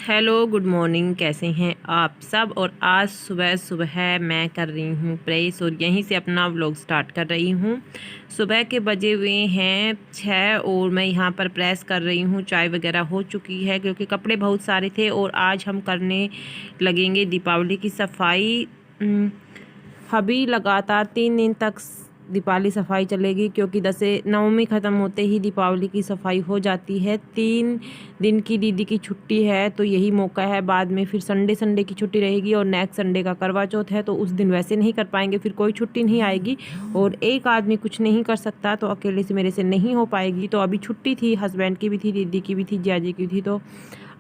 Hello good morning, कैसे हैं आप सब। और आज सुबह सुबह मैं कर रही हूँ प्रेस और यहीं से अपना व्लॉग स्टार्ट कर रही हूँ। सुबह के बजे हुए हैं 6 और मैं यहाँ पर प्रेस कर रही हूँ। चाय वगैरह हो चुकी है क्योंकि कपड़े बहुत सारे थे और आज हम करने लगेंगे दीपावली की सफाई। अभी लगातार 3 दिन तक दीपावली सफाई चलेगी क्योंकि नवमी ख़त्म होते ही दीपावली की सफाई हो जाती है। 3 दिन की दीदी की छुट्टी है तो यही मौका है। बाद में फिर संडे की छुट्टी रहेगी और नेक्स्ट संडे का करवा चौथ है तो उस दिन वैसे नहीं कर पाएंगे, फिर कोई छुट्टी नहीं आएगी और एक आदमी कुछ नहीं कर सकता तो अकेले से मेरे से नहीं हो पाएगी। तो अभी छुट्टी थी, हस्बैंड की भी थी, दीदी की भी थी, जियाजी की थी। तो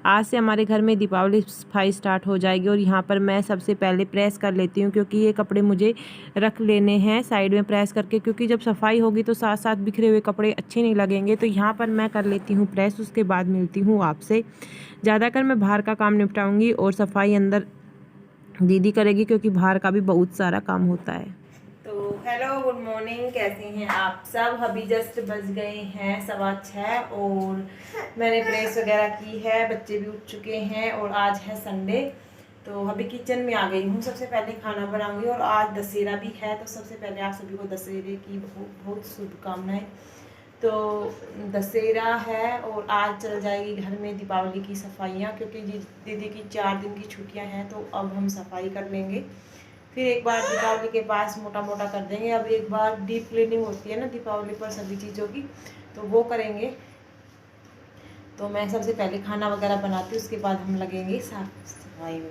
आज से हमारे घर में दीपावली सफाई स्टार्ट हो जाएगी और यहाँ पर मैं सबसे पहले प्रेस कर लेती हूँ क्योंकि ये कपड़े मुझे रख लेने हैं साइड में प्रेस करके, क्योंकि जब सफाई होगी तो साथ साथ बिखरे हुए कपड़े अच्छे नहीं लगेंगे। तो यहाँ पर मैं कर लेती हूँ प्रेस, उसके बाद मिलती हूँ आपसे। ज़्यादातर मैं बाहर का काम निपटाऊँगी और सफाई अंदर दीदी करेगी क्योंकि बाहर का भी बहुत सारा काम होता है। तो हेलो गुड मॉर्निंग, कैसे हैं आप सब। अभी जस्ट बज गए हैं 6:15 और मैंने प्रेस वगैरह की है, बच्चे भी उठ चुके हैं और आज है संडे। तो अभी किचन में आ गई हूँ। सबसे पहले खाना बनाऊंगी और आज दशहरा भी है तो सबसे पहले आप सभी को दशहरे की बहुत शुभकामनाएं। तो दशहरा है और आज चल जाएगी घर में दीपावली की सफाइयाँ क्योंकि दीदी की 4 दिन की छुट्टियाँ हैं तो अब हम सफाई कर लेंगे। फिर एक बार दीपावली के पास मोटा मोटा कर देंगे। अब एक बार डीप क्लीनिंग होती है ना दीपावली पर सभी चीज़ों की, तो वो करेंगे। तो मैं सबसे पहले खाना वगैरह बनाती हूँ, उसके बाद हम लगेंगे साफ सफाई में।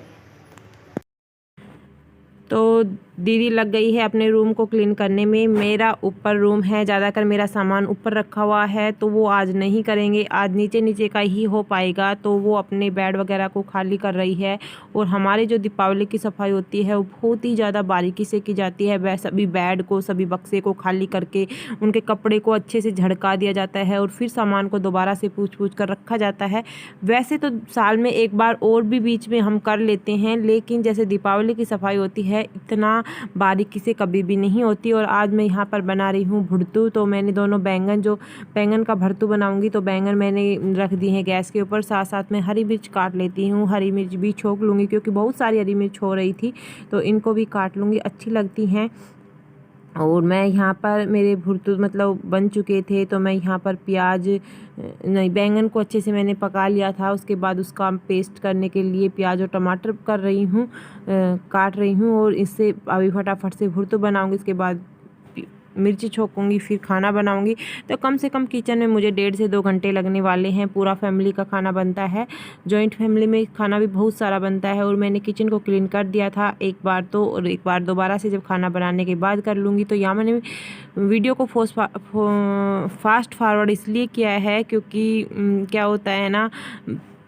तो दीदी लग गई है अपने रूम को क्लीन करने में। मेरा ऊपर रूम है, ज़्यादातर मेरा सामान ऊपर रखा हुआ है तो वो आज नहीं करेंगे, आज नीचे नीचे का ही हो पाएगा। तो वो अपने बेड वगैरह को खाली कर रही है और हमारी जो दीपावली की सफाई होती है वो बहुत ही ज़्यादा बारीकी से की जाती है। वह सभी बेड को, सभी बक्से को खाली करके उनके कपड़े को अच्छे से झड़का दिया जाता है और फिर सामान को दोबारा से पूछ कर रखा जाता है। वैसे तो साल में एक बार और भी बीच में हम कर लेते हैं, लेकिन जैसे दीपावली की सफाई होती है इतना बारीकी से कभी भी नहीं होती। और आज मैं यहाँ पर बना रही हूँ भुर्तू। तो मैंने दोनों बैंगन का भरतू बनाऊंगी तो बैंगन मैंने रख दी हैं गैस के ऊपर। साथ साथ में हरी मिर्च काट लेती हूँ, हरी मिर्च भी छोक लूँगी क्योंकि बहुत सारी हरी मिर्च हो रही थी तो इनको भी काट लूँगी, अच्छी लगती हैं। और मैं यहाँ पर मेरे भुर्तू मतलब बन चुके थे तो मैं यहाँ पर बैंगन को अच्छे से मैंने पका लिया था। उसके बाद उसका पेस्ट करने के लिए प्याज और टमाटर कर रही हूँ, काट रही हूँ और इससे अभी फटाफट से भुर्तू बनाऊँगी। इसके बाद मिर्ची छोकूंगी, फिर खाना बनाऊंगी। तो कम से कम किचन में मुझे 1.5 से 2 घंटे लगने वाले हैं। पूरा फैमिली का खाना बनता है, जॉइंट फैमिली में खाना भी बहुत सारा बनता है। और मैंने किचन को क्लीन कर दिया था एक बार तो, और एक बार दोबारा से जब खाना बनाने के बाद कर लूँगी। तो यहाँ मैंने वीडियो को फास्ट फॉरवर्ड इसलिए किया है क्योंकि क्या होता है ना,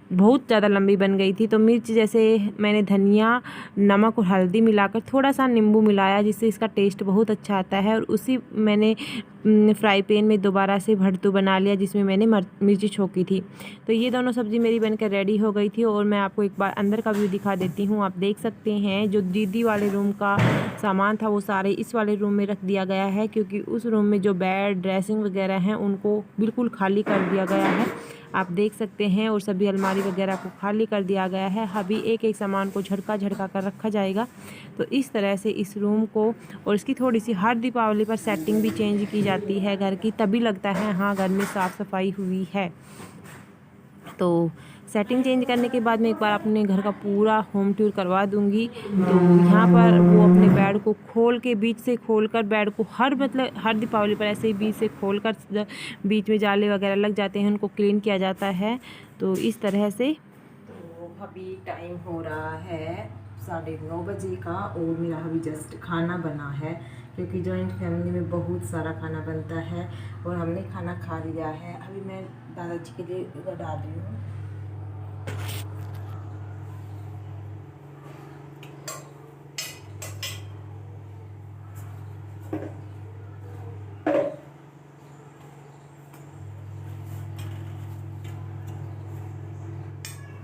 बहुत ज़्यादा लंबी बन गई थी। तो मिर्च जैसे मैंने धनिया, नमक और हल्दी मिलाकर थोड़ा सा नींबू मिलाया जिससे इसका टेस्ट बहुत अच्छा आता है। और उसी मैंने फ्राई पैन में दोबारा से भरतू बना लिया जिसमें मैंने मिर्ची छोकी थी। तो ये दोनों सब्ज़ी मेरी बनकर रेडी हो गई थी और मैं आपको एक बार अंदर का व्यू दिखा देती हूँ। आप देख सकते हैं जो दीदी वाले रूम का सामान था वो सारे इस वाले रूम में रख दिया गया है क्योंकि उस रूम में जो बेड, ड्रेसिंग वगैरह हैं उनको बिल्कुल खाली कर दिया गया है, आप देख सकते हैं। और सभी अलमारी वगैरह को खाली कर दिया गया है। अभी एक एक सामान को झटका कर रखा जाएगा। तो इस तरह से इस रूम को, और इसकी थोड़ी सी हर दीपावली पर सेटिंग भी चेंज की जाती है घर की, तभी लगता है हाँ घर में साफ़ सफाई हुई है। तो सेटिंग चेंज करने के बाद मैं एक बार अपने घर का पूरा होम टूर करवा दूंगी। तो यहाँ पर वो अपने बेड को खोल के, बीच से खोल कर बेड को हर दीपावली पर ऐसे ही बीच से खोल कर बीच में जाले वगैरह लग जाते हैं उनको क्लीन किया जाता है। तो इस तरह से। तो अभी टाइम हो रहा है 9:30 बजे का और मेरा अभी जस्ट खाना बना है क्योंकि जॉइंट फैमिली में बहुत सारा खाना बनता है और हमने खाना खा लिया है। अभी मैं दादाजी के लिए डाल रही हूँ।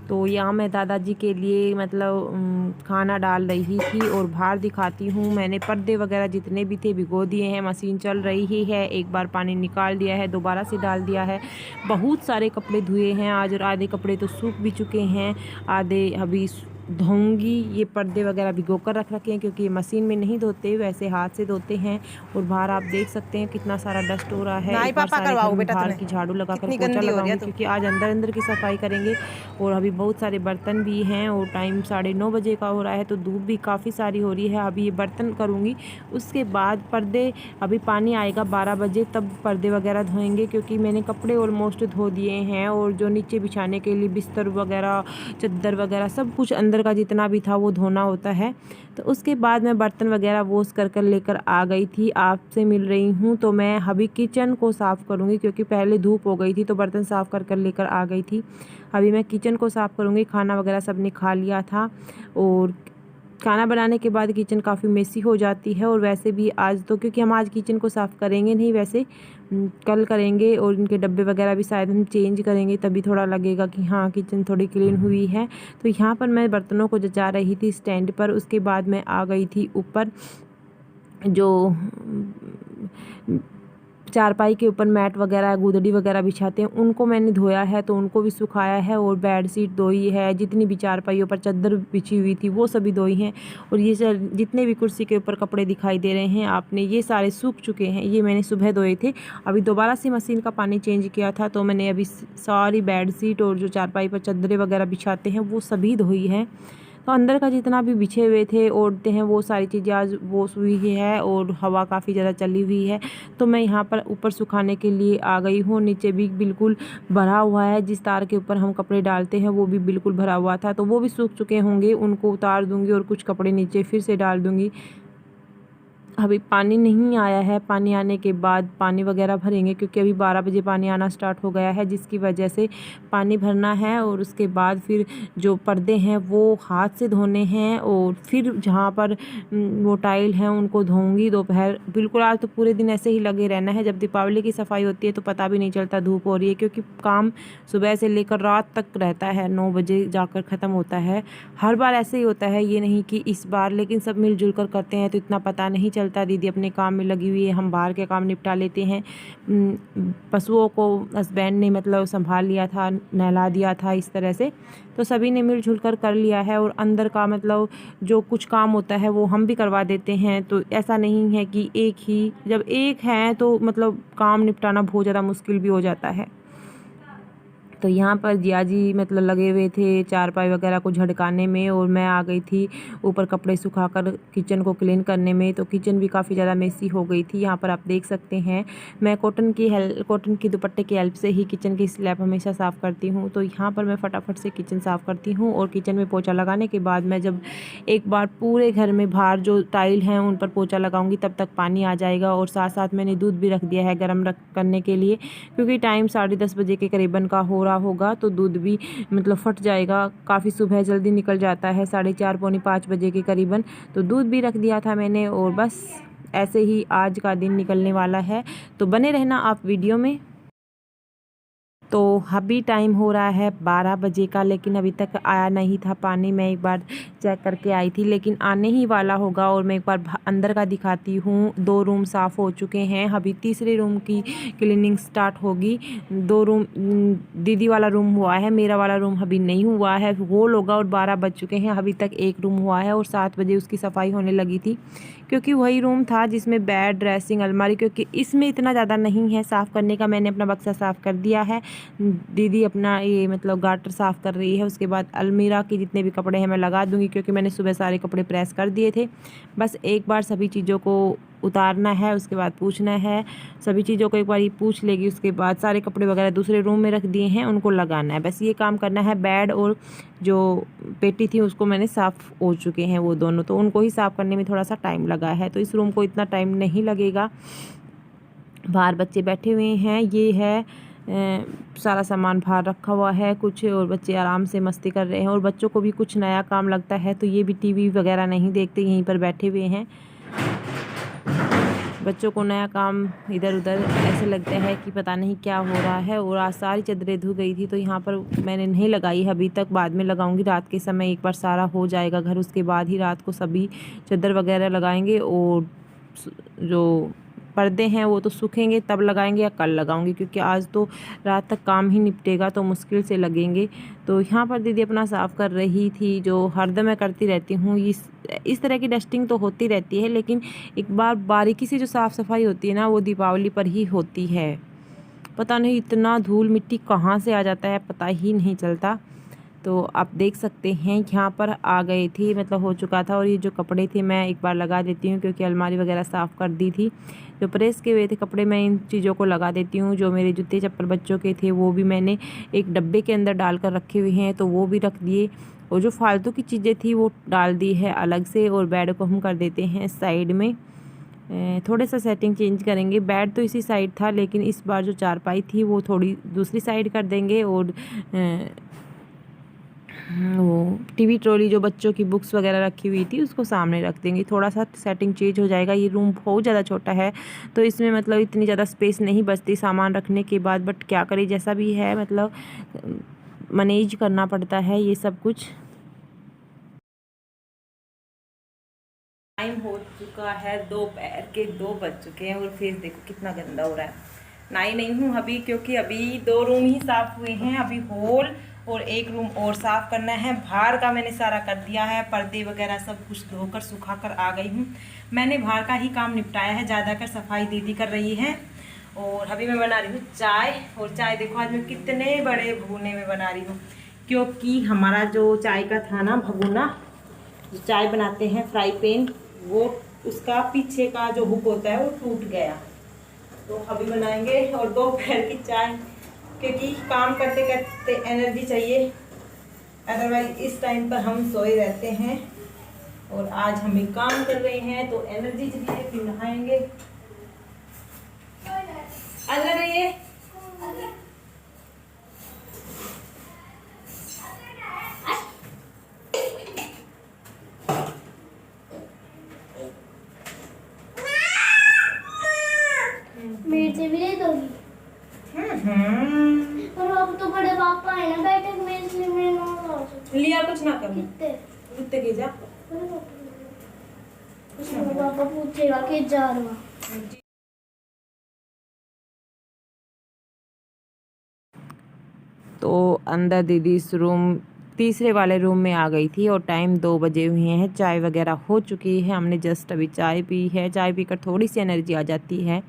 तो यहाँ मैं दादाजी के लिए मतलब खाना डाल रही थी। और बाहर दिखाती हूँ, मैंने पर्दे वगैरह जितने भी थे भिगो दिए हैं। मशीन चल रही ही है, एक बार पानी निकाल दिया है, दोबारा से डाल दिया है। बहुत सारे कपड़े धुए हैं आज, और आधे कपड़े तो सूख भी चुके हैं, आधे अभी धोऊंगी। ये पर्दे वगैरह भिगो कर रख रखे हैं, क्योंकि ये मशीन में नहीं धोते, वैसे हाथ से धोते हैं। और बाहर आप देख सकते हैं कितना सारा डस्ट हो रहा है। एक बार सारे घर में बाहर की झाड़ू लगा कर पोछा लगाऊंगी, क्योंकि आज अंदर की सफाई करेंगे। और अभी बहुत सारे बर्तन भी हैं, और टाइम 9:30 बजे का हो रहा है, तो धूप भी काफ़ी सारी हो रही है। अभी ये बर्तन करूँगी, उसके बाद पर्दे, अभी पानी आएगा 12 बजे, तब पर्दे वगैरह धोएंगे, क्योंकि मैंने कपड़े ऑलमोस्ट धो दिए हैं। और जो नीचे बिछाने के लिए बिस्तर वगैरह, चादर वगैरह सब कुछ अंदर का जितना भी था वो धोना होता है। तो उसके बाद मैं बर्तन वगैरह वॉश कर लेकर आ गई थी, आपसे मिल रही हूँ। तो मैं अभी किचन को साफ़ करूँगी, क्योंकि पहले धूप हो गई थी तो बर्तन साफ़ कर लेकर आ गई थी। अभी मैं किचन को साफ़ करूँगी। खाना वगैरह सबने खा लिया था, और खाना बनाने के बाद किचन काफ़ी मेसी हो जाती है। और वैसे भी आज तो, क्योंकि हम आज किचन को साफ़ करेंगे नहीं, वैसे कल करेंगे। और इनके डब्बे वगैरह भी शायद हम चेंज करेंगे, तभी थोड़ा लगेगा कि हाँ किचन थोड़ी क्लीन हुई है। तो यहाँ पर मैं बर्तनों को जचा रही थी स्टैंड पर। उसके बाद मैं आ गई थी ऊपर, जो चारपाई के ऊपर मैट वगैरह, गुदड़ी वगैरह बिछाते हैं, उनको मैंने धोया है, तो उनको भी सुखाया है। और बेड शीट धोई है, जितनी भी चारपाइयों पर चादर बिछी हुई थी वो सभी धोई हैं। और ये जितने भी कुर्सी के ऊपर कपड़े दिखाई दे रहे हैं आपने, ये सारे सूख चुके हैं। ये मैंने सुबह धोए थे, अभी दोबारा से मशीन का पानी चेंज किया था, तो मैंने अभी सारी बेड शीट और जो चारपाई पर चादरें वगैरह बिछाते हैं वो सभी धोई हैं। तो अंदर का जितना भी बिछे हुए थे, ओढ़ते हैं, वो सारी चीज़ें आज वॉश हुई है। और हवा काफ़ी ज़्यादा चली हुई है, तो मैं यहाँ पर ऊपर सुखाने के लिए आ गई हूँ। नीचे भी बिल्कुल भरा हुआ है, जिस तार के ऊपर हम कपड़े डालते हैं वो भी बिल्कुल भरा हुआ था, तो वो भी सूख चुके होंगे, उनको उतार दूँगी और कुछ कपड़े नीचे फिर से डाल दूँगी। अभी पानी नहीं आया है, पानी आने के बाद पानी वगैरह भरेंगे, क्योंकि अभी 12 बजे पानी आना स्टार्ट हो गया है, जिसकी वजह से पानी भरना है। और उसके बाद फिर जो पर्दे हैं वो हाथ से धोने हैं, और फिर जहाँ पर वो टाइल हैं उनको धोऊंगी दोपहर। बिल्कुल आज तो पूरे दिन ऐसे ही लगे रहना है। जब दीपावली की सफाई होती है तो पता भी नहीं चलता धूप हो रही है, क्योंकि काम सुबह से लेकर रात तक रहता है, 9 बजे जाकर ख़त्म होता है। हर बार ऐसे ही होता है, ये नहीं कि इस बार, लेकिन सब मिलजुल कर करते हैं तो इतना पता नहीं चलता। दीदी अपने काम में लगी हुई है, हम बाहर के काम निपटा लेते हैं। पशुओं को हस्बैंड ने मतलब संभाल लिया था, नहला दिया था, इस तरह से तो सभी ने मिलजुल कर लिया है। और अंदर का मतलब जो कुछ काम होता है वो हम भी करवा देते हैं। तो ऐसा नहीं है कि एक ही, जब एक है तो मतलब काम निपटाना बहुत ज़्यादा मुश्किल भी हो जाता है। तो यहाँ पर जिया जी मतलब लगे हुए थे चारपाई वगैरह को झड़काने में, और मैं आ गई थी ऊपर कपड़े सुखाकर किचन को क्लीन करने में। तो किचन भी काफ़ी ज़्यादा मेसी हो गई थी। यहाँ पर आप देख सकते हैं, मैं कॉटन की दुपट्टे की हेल्प से ही किचन की स्लैब हमेशा साफ़ करती हूँ। तो यहाँ पर मैं फटाफट से किचन साफ़ करती हूँ, और किचन में पोछा लगाने के बाद मैं जब एक बार पूरे घर में बाहर जो टाइल हैं उन पर पोछा लगाऊंगी, तब तक पानी आ जाएगा। और साथ साथ मैंने दूध भी रख दिया है गर्म करने के लिए, क्योंकि टाइम 10:30 बजे के करीबन का हो रहा होगा, तो दूध भी मतलब फट जाएगा। काफ़ी सुबह जल्दी निकल जाता है, 4:30 पौने 5 बजे के करीबन, तो दूध भी रख दिया था मैंने। और बस ऐसे ही आज का दिन निकलने वाला है, तो बने रहना आप वीडियो में। तो अभी टाइम हो रहा है 12 बजे का, लेकिन अभी तक आया नहीं था पानी। मैं एक बार चेक करके आई थी, लेकिन आने ही वाला होगा। और मैं एक बार अंदर का दिखाती हूँ। 2 रूम साफ़ हो चुके हैं, अभी तीसरे रूम की क्लीनिंग स्टार्ट होगी। 2 रूम, दीदी वाला रूम हुआ है, मेरा वाला रूम अभी नहीं हुआ है, वो होगा। और 12 बज चुके हैं, अभी तक एक रूम हुआ है, और 7 बजे उसकी सफाई होने लगी थी, क्योंकि वही रूम था जिसमें बेड, ड्रेसिंग, अलमारी, क्योंकि इसमें इतना ज़्यादा नहीं है साफ़ करने का। मैंने अपना बक्सा साफ़ कर दिया है, दीदी अपना ये मतलब गाटर साफ़ कर रही है। उसके बाद अलमीरा के जितने भी कपड़े हैं मैं लगा दूंगी, क्योंकि मैंने सुबह सारे कपड़े प्रेस कर दिए थे। बस एक बार सभी चीज़ों को उतारना है, उसके बाद पूछना है। सभी चीज़ों को एक बार ये पूछ लेगी, उसके बाद सारे कपड़े वगैरह दूसरे रूम में रख दिए हैं, उनको लगाना है। बस ये काम करना है। बेड और जो पेटी थी उसको मैंने साफ़ हो चुके हैं वो दोनों, तो उनको ही साफ़ करने में थोड़ा सा टाइम लगा है। तो इस रूम को इतना टाइम नहीं लगेगा। बाहर बच्चे बैठे हुए हैं, ये है सारा सामान बाहर रखा हुआ है कुछ, और बच्चे आराम से मस्ती कर रहे हैं। और बच्चों को भी कुछ नया काम लगता है, तो ये भी टीवी वगैरह नहीं देखते, यहीं पर बैठे हुए हैं। बच्चों को नया काम इधर उधर ऐसे लगता है कि पता नहीं क्या हो रहा है। और आज सारी चादरें धो गई थी तो यहाँ पर मैंने नहीं लगाई अभी तक, बाद में लगाऊंगी। रात के समय एक बार सारा हो जाएगा घर, उसके बाद ही रात को सभी चादर वगैरह लगाएंगे। और जो पर्दे हैं वो तो सूखेंगे तब लगाएंगे या कल लगाऊंगी, क्योंकि आज तो रात तक काम ही निपटेगा तो मुश्किल से लगेंगे। तो यहाँ पर दीदी अपना साफ़ कर रही थी, जो हरदम मैं करती रहती हूँ। इस तरह की डस्टिंग तो होती रहती है, लेकिन एक बार बारीकी से जो साफ़ सफाई होती है ना, वो दीपावली पर ही होती है। पता नहीं इतना धूल मिट्टी कहाँ से आ जाता है, पता ही नहीं चलता। तो आप देख सकते हैं यहाँ पर आ गए थे, मतलब हो चुका था। और ये जो कपड़े थे मैं एक बार लगा देती हूँ, क्योंकि अलमारी वगैरह साफ़ कर दी थी। जो प्रेस के हुए थे कपड़े मैं इन चीज़ों को लगा देती हूँ। जो मेरे जूते चप्पल बच्चों के थे वो भी मैंने एक डब्बे के अंदर डाल कर रखे हुए हैं, तो वो भी रख दिए। और जो फालतू की चीज़ें थी वो डाल दी है अलग से। और बेड को हम कर देते हैं साइड में, थोड़े सा सेटिंग चेंज करेंगे। बेड तो इसी साइड था, लेकिन इस बार जो चारपाई थी वो थोड़ी दूसरी साइड कर देंगे। और वो टीवी ट्रॉली जो बच्चों की बुक्स वगैरह रखी हुई थी उसको सामने रख देंगे। थोड़ा सा सेटिंग चेंज हो जाएगा। ये रूम बहुत ज़्यादा छोटा है तो इसमें मतलब इतनी ज़्यादा स्पेस नहीं बचती सामान रखने के बाद, बट क्या करें, जैसा भी है मतलब मैनेज करना पड़ता है ये सब कुछ। टाइम हो चुका है, दोपहर के 2 बज चुके हैं और फेस देखो कितना गंदा हो रहा है। नहाई नहीं हूँ अभी, क्योंकि अभी 2 रूम ही साफ़ हुए हैं। अभी हॉल और एक रूम और साफ़ करना है। बाहर का मैंने सारा कर दिया है, पर्दे वगैरह सब कुछ धोकर सुखा कर आ गई हूँ। मैंने बाहर का ही काम निपटाया है, ज़्यादातर सफाई दीदी कर रही है। और अभी मैं बना रही हूँ चाय। और चाय देखो आज मैं कितने बड़े भगोने में बना रही हूँ, क्योंकि हमारा जो चाय का था ना भगोना, जो चाय बनाते हैं फ्राई पैन, वो उसका पीछे का जो हुक होता है वो टूट गया। तो अभी बनाएंगे और दोपहर की चाय, क्योंकि काम करते करते एनर्जी चाहिए, अदरवाइज इस टाइम पर हम सोए रहते हैं। और आज हम एक काम कर रहे हैं तो एनर्जी चाहिए, फिर नहाएंगे। अंदर रहिए। मिर्ची भी दे दोगी? पर अब तो बड़े पापा है ना बैठक में, इसलिए मैं ना ला सकती। लिया कुछ ना कर, कितने के जा पापा पूछेगा कि जा रहा। तो अंदर दीदी इस रूम तीसरे वाले रूम में आ गई थी और टाइम 2 बजे हुए हैं। चाय वगैरह हो चुकी है, हमने जस्ट अभी चाय पी है। चाय पीकर थोड़ी सी एनर्जी आ जाती है,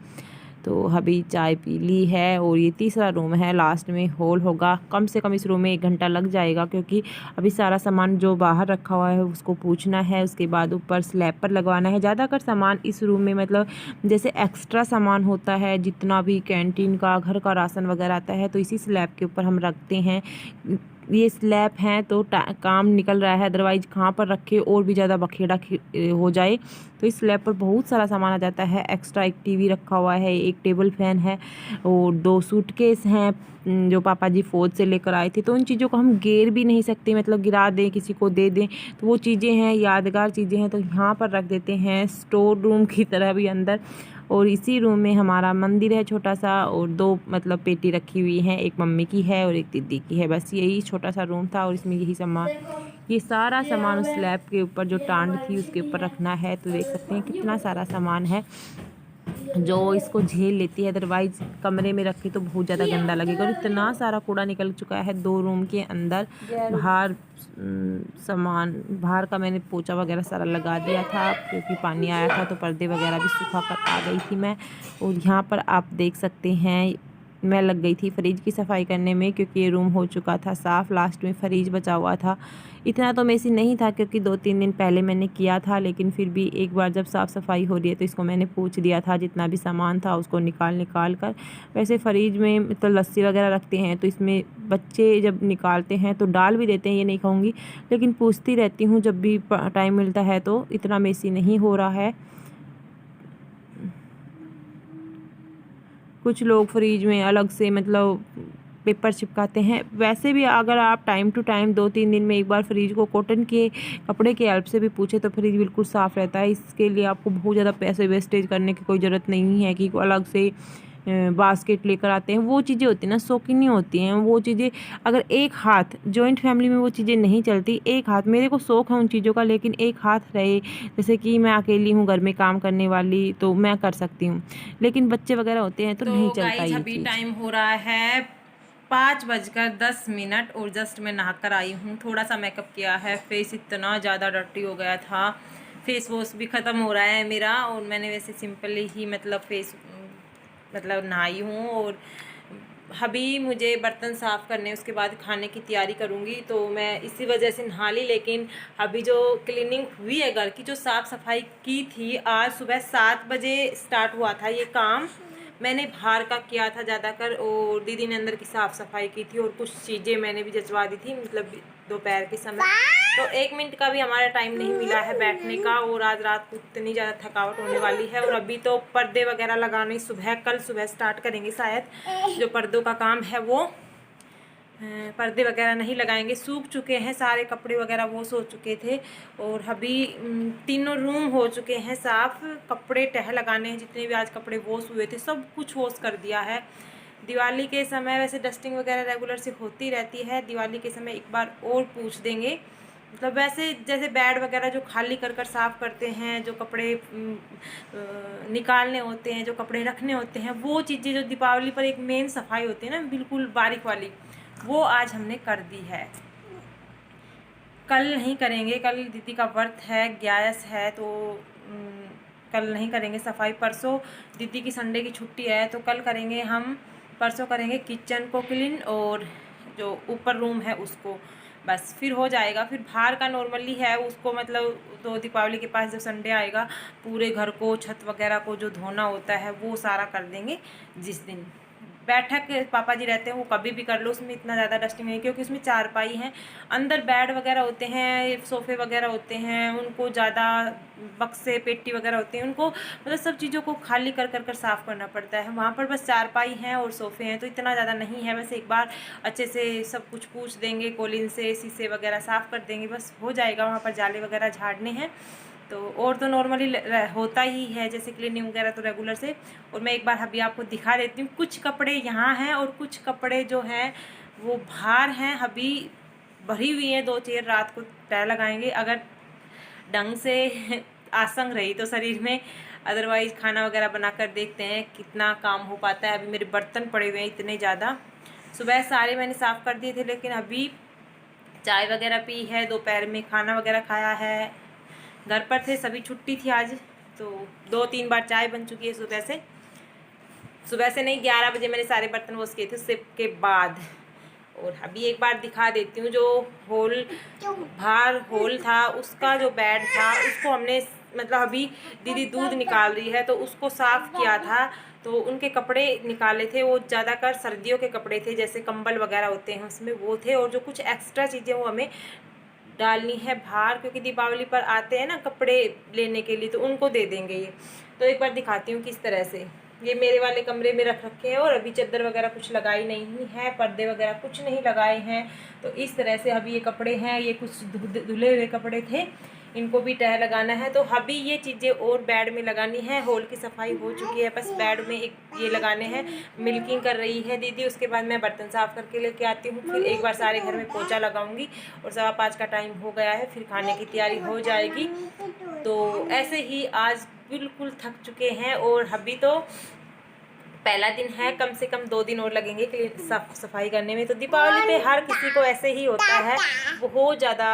तो अभी चाय पी ली है। और ये तीसरा रूम है, लास्ट में हॉल होगा। कम से कम इस रूम में 1 घंटा लग जाएगा, क्योंकि अभी सारा सामान जो बाहर रखा हुआ है उसको पूछना है, उसके बाद ऊपर स्लैब पर लगवाना है। ज़्यादातर सामान इस रूम में मतलब जैसे एक्स्ट्रा सामान होता है, जितना भी कैंटीन का, घर का राशन वगैरह आता है, तो इसी स्लैब के ऊपर हम रखते हैं। ये स्लैब हैं तो काम निकल रहा है, अदरवाइज कहाँ पर रखे और भी ज़्यादा बखेड़ा हो जाए। तो इस स्लैब पर बहुत सारा सामान आ जाता है। एक्स्ट्रा एक टीवी रखा हुआ है, एक टेबल फैन है और 2 सूटकेस हैं जो पापा जी फौज से लेकर आए थे। तो उन चीज़ों को हम गिर भी नहीं सकते, मतलब गिरा दें, किसी को दे दें, तो वो चीज़ें हैं, यादगार चीज़ें हैं, तो यहाँ पर रख देते हैं स्टोर रूम की तरह भी अंदर। और इसी रूम में हमारा मंदिर है छोटा सा, और 2 मतलब पेटी रखी हुई हैं, एक मम्मी की है और एक दीदी की है। बस यही छोटा सा रूम था और इसमें यही सामान, ये सारा सामान उस स्लैब के ऊपर जो टांड थी उसके ऊपर रखना है। तो देख सकते हैं कितना सारा सामान है जो इसको झेल लेती है, अदरवाइज कमरे में रखे तो बहुत ज़्यादा गंदा लगेगा। और इतना सारा कूड़ा निकल चुका है 2 रूम के अंदर। बाहर सामान बाहर का मैंने पोछा वगैरह सारा लगा दिया था, क्योंकि पानी आया था, तो पर्दे वगैरह भी सुखा कर आ गई थी मैं। और यहाँ पर आप देख सकते हैं मैं लग गई थी फ्रिज की सफाई करने में, क्योंकि ये रूम हो चुका था साफ़। लास्ट में फ्रिज बचा हुआ था, इतना तो मेसी नहीं था क्योंकि 2-3 दिन पहले मैंने किया था, लेकिन फिर भी एक बार जब साफ़ सफाई हो रही है तो इसको मैंने पूछ दिया था, जितना भी सामान था उसको निकाल कर। वैसे फ्रिज में तो लस्सी वगैरह रखते हैं, तो इसमें बच्चे जब निकालते हैं तो डाल भी देते हैं, ये नहीं कहूँगी, लेकिन पूछती रहती हूँ जब भी टाइम मिलता है। तो इतना मेसी नहीं हो रहा है। कुछ लोग फ्रिज में अलग से मतलब पेपर चिपकाते हैं। वैसे भी अगर आप टाइम टू टाइम 2-3 दिन में एक बार फ्रिज को कॉटन के कपड़े की हेल्प से भी पूछे तो फ्रिज बिल्कुल साफ़ रहता है। इसके लिए आपको बहुत ज़्यादा पैसे वेस्टेज करने की कोई ज़रूरत नहीं है कि अलग से बास्केट लेकर आते हैं। वो चीज़ें होती हैं ना, शौकीनी होती हैं वो चीज़ें। अगर एक हाथ जॉइंट फैमिली में वो चीज़ें नहीं चलती, एक हाथ, मेरे को शौक़ है उन चीज़ों का, लेकिन एक हाथ रहे, जैसे कि मैं अकेली हूँ घर में काम करने वाली तो मैं कर सकती हूँ, लेकिन बच्चे वगैरह होते हैं तो नहीं चलता ये अभी चीज़। टाइम हो रहा है 5:10 और जस्ट मैं नहा कर आई हूँ। थोड़ा सा मेकअप किया है, फेस इतना ज़्यादा डर्टी हो गया था, फेस वॉश भी ख़त्म हो रहा है मेरा, और मैंने वैसे सिंपली ही फेस नहाई हूँ। और अभी मुझे बर्तन साफ़ करने, उसके बाद खाने की तैयारी करूँगी, तो मैं इसी वजह से नहा ली। लेकिन अभी जो क्लीनिंग हुई है घर की, जो साफ़ सफाई की थी, आज सुबह 7 बजे स्टार्ट हुआ था ये काम। मैंने बाहर का किया था ज़्यादातर, और दीदी ने अंदर की साफ़ सफाई की थी, और कुछ चीज़ें मैंने भी जचवा दी थी, दोपहर के समय। तो 1 मिनट का भी हमारा टाइम नहीं मिला है बैठने का, और आज रात को इतनी ज़्यादा थकावट होने वाली है। और अभी तो पर्दे वगैरह लगाने कल सुबह स्टार्ट करेंगे शायद। जो पर्दों का काम है वो पर्दे वगैरह नहीं लगाएंगे, सूख चुके हैं सारे कपड़े वगैरह, वॉश हो चुके थे। और अभी तीनों रूम हो चुके हैं साफ़, कपड़े तह लगाने हैं, जितने भी आज कपड़े वॉश हुए थे सब कुछ वॉश कर दिया है। दिवाली के समय वैसे डस्टिंग वगैरह रेगुलर से होती रहती है, दिवाली के समय एक बार और पूछ देंगे। वैसे जैसे बेड वगैरह जो खाली कर साफ़ करते हैं, जो कपड़े निकालने होते हैं, जो कपड़े रखने होते हैं, वो चीज़ें जो दीपावली पर एक मेन सफाई होती है ना, बिल्कुल बारीक वाली, वो आज हमने कर दी है। कल नहीं करेंगे, कल दीदी का व्रत है, 11 है, तो कल नहीं करेंगे सफाई। परसों दीदी की संडे की छुट्टी है, तो कल करेंगे हम, परसों करेंगे किचन को क्लीन, और जो ऊपर रूम है उसको, बस फिर हो जाएगा। फिर बाहर का नॉर्मली है उसको, तो दीपावली के पास जब संडे आएगा, पूरे घर को, छत वगैरह को जो धोना होता है वो सारा कर देंगे। जिस दिन बैठक पापा जी रहते हैं वो कभी भी कर लो, उसमें इतना ज़्यादा डस्टिंग नहीं, क्योंकि उसमें चारपाई हैं, अंदर बेड वगैरह होते हैं, सोफ़े वगैरह होते हैं, उनको ज़्यादा बक्से पेटी वगैरह होते हैं, उनको सब चीज़ों को खाली कर साफ़ करना पड़ता है। वहाँ पर बस चारपाई हैं और सोफ़े हैं, तो इतना ज़्यादा नहीं है। बस एक बार अच्छे से सब कुछ पूछ देंगे, कॉलिन से शीशे वगैरह साफ़ कर देंगे, बस हो जाएगा। वहाँ पर जाले वगैरह झाड़ने हैं, और तो नॉर्मली होता ही है जैसे क्लीनिंग वगैरह तो रेगुलर से। और मैं एक बार अभी आपको दिखा देती हूँ, कुछ कपड़े यहाँ हैं और कुछ कपड़े जो हैं वो बाहर हैं, अभी भरी हुई हैं 2 चेयर, रात को तय लगाएंगे अगर ढंग से आसंग रही तो शरीर में, अदरवाइज़ खाना वगैरह बनाकर देखते हैं कितना काम हो पाता है। अभी मेरे बर्तन पड़े हुए हैं इतने ज़्यादा, सुबह सारे मैंने साफ़ कर दिए थे, लेकिन अभी चाय वगैरह पी है, दोपहर में खाना वगैरह खाया है, घर पर थे सभी, छुट्टी थी आज, तो 2-3 बार चाय बन चुकी है सुबह से नहीं, 11 बजे मैंने सारे बर्तन वॉश किए थे उससे के बाद। और अभी एक बार दिखा देती हूँ, जो बाहर होल था उसका जो बेड था, उसको हमने अभी दीदी दूध निकाल रही है तो उसको साफ़ किया था, तो उनके कपड़े निकाले थे, वो ज़्यादातर सर्दियों के कपड़े थे, जैसे कंबल वगैरह होते हैं उसमें वो थे, और जो कुछ एक्स्ट्रा चीज़ें वो हमें डालनी है बाहर, क्योंकि दीपावली पर आते हैं ना कपड़े लेने के लिए, तो उनको दे देंगे ये। तो एक बार दिखाती हूँ किस तरह से ये मेरे वाले कमरे में रख रखे हैं, और अभी चादर वगैरह कुछ लगाई नहीं है, पर्दे वगैरह कुछ नहीं लगाए हैं। तो इस तरह से अभी ये कपड़े हैं, ये कुछ धुले हुए कपड़े थे, इनको भी तह लगाना है। तो अभी ये चीज़ें और बेड में लगानी है, हॉल की सफाई हो चुकी है, बस बेड में एक ये लगाने हैं। मिल्किंग कर रही है दीदी, उसके बाद मैं बर्तन साफ़ करके लेके आती हूँ, फिर एक बार सारे घर में पोछा लगाऊंगी, और 5:15 का टाइम हो गया है, फिर खाने की तैयारी हो जाएगी। तो ऐसे ही आज बिल्कुल थक चुके हैं, और अभी तो पहला दिन है, कम से कम 2 दिन और लगेंगे सफाई करने में। तो दीपावली पे हर किसी को ऐसे ही होता है, बहुत ज़्यादा,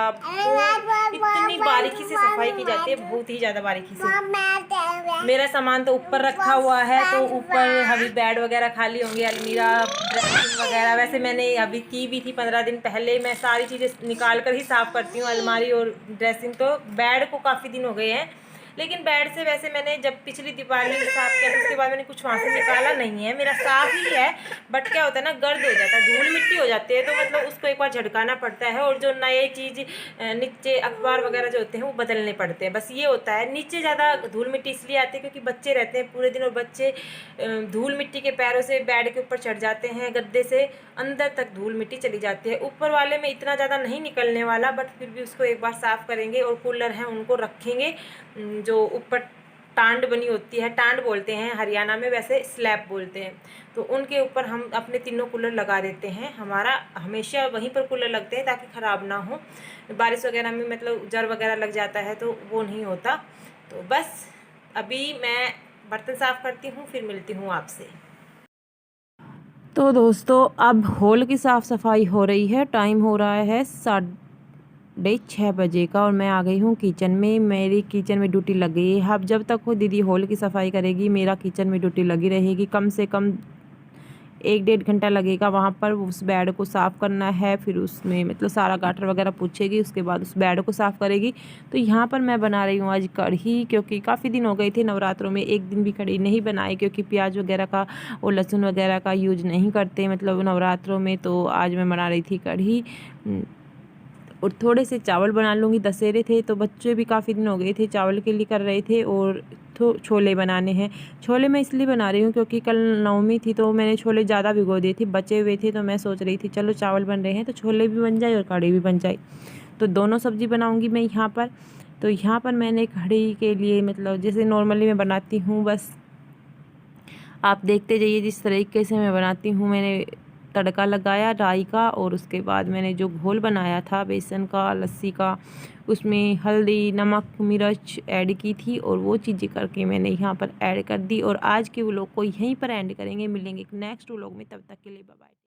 इतनी बारीकी से सफाई की जाती है, बहुत ही ज़्यादा बारीकी से। मेरा सामान तो ऊपर रखा हुआ है, तो ऊपर अभी बेड वगैरह खाली होंगे, अलमीरा, ड्रेसिंग वगैरह। वैसे मैंने अभी की भी थी 15 दिन पहले, मैं सारी चीज़ें निकाल कर ही साफ़ करती हूँ, अलमारी और ड्रेसिंग। तो बेड को काफ़ी दिन हो गए हैं लेकिन बेड से वैसे मैंने जब पिछली दिवाली साफ किया था उसके बाद मैंने कुछ वहाँ से निकाला नहीं है, मेरा साफ ही है। बट क्या होता है ना, गर्द हो जाता है, धूल मिट्टी हो जाती है, तो मतलब उसको एक बार झटकाना पड़ता है। और जो नए चीज़ नीचे अखबार वगैरह जो होते हैं वो बदलने पड़ते हैं, बस ये होता है। नीचे ज़्यादा धूल मिट्टी इसलिए आती है क्योंकि बच्चे रहते हैं पूरे दिन, और बच्चे धूल मिट्टी के पैरों से बेड के ऊपर चढ़ जाते हैं, गद्दे से अंदर तक धूल मिट्टी चली जाती है। ऊपर वाले में इतना ज़्यादा नहीं निकलने वाला, बट फिर भी उसको एक बार साफ़ करेंगे। और कूलर हैं उनको रखेंगे, जो ऊपर टांड बनी होती है, टांड बोलते हैं हरियाणा में, वैसे स्लैब बोलते हैं, तो उनके ऊपर हम अपने तीनों कूलर लगा देते हैं। हमारा हमेशा वहीं पर कूलर लगते हैं ताकि ख़राब ना हो, बारिश वगैरह में मतलब जर वगैरह लग जाता है तो वो नहीं होता। तो बस अभी मैं बर्तन साफ़ करती हूँ, फिर मिलती हूँ आपसे। तो दोस्तों अब हॉल की साफ़ सफाई हो रही है, टाइम हो रहा है 6:30 बजे का, और मैं आ गई हूँ किचन में। मेरी किचन में ड्यूटी लग गई है। अब जब तक वो दीदी हॉल की सफाई करेगी मेरा किचन में ड्यूटी लगी रहेगी। कम से कम 1-1.5 घंटा लगेगा वहाँ पर। उस बेड को साफ़ करना है, फिर उसमें मतलब सारा गाटर वगैरह पूछेगी, उसके बाद उस बेड को साफ़ करेगी। तो यहाँ पर मैं बना रही हूँ आज कढ़ी, क्योंकि काफ़ी दिन हो गए थे नवरात्रों में एक दिन भी कढ़ी नहीं बनाई, क्योंकि प्याज वगैरह का और लहसुन वगैरह का यूज नहीं करते मतलब नवरात्रों में। तो आज मैं बना रही थी कढ़ी, और थोड़े से चावल बना लूँगी। दशहरे थे तो बच्चे भी काफ़ी दिन हो गए थे चावल के लिए कर रहे थे, और छोले बनाने हैं। छोले मैं इसलिए बना रही हूँ क्योंकि कल नवमी थी, तो मैंने छोले ज़्यादा भिगो दिए थे, बचे हुए थे, तो मैं सोच रही थी चलो चावल बन रहे हैं तो छोले भी बन जाए और कढ़ी भी बन जाए। तो दोनों सब्ज़ी बनाऊँगी मैं यहाँ पर। तो यहाँ पर मैंने कढ़ी के लिए मतलब जैसे नॉर्मली मैं बनाती हूँ, बस आप देखते जाइए जिस तरीके से मैं बनाती हूँ। मैंने तड़का लगाया राई का, और उसके बाद मैंने जो घोल बनाया था बेसन का, लस्सी का, उसमें हल्दी, नमक, मिर्च ऐड की थी, और वो चीज़ें करके मैंने यहाँ पर ऐड कर दी। और आज के व्लॉग को यहीं पर एंड करेंगे, मिलेंगे नेक्स्ट व्लॉग में, तब तक के लिए बाय बाय।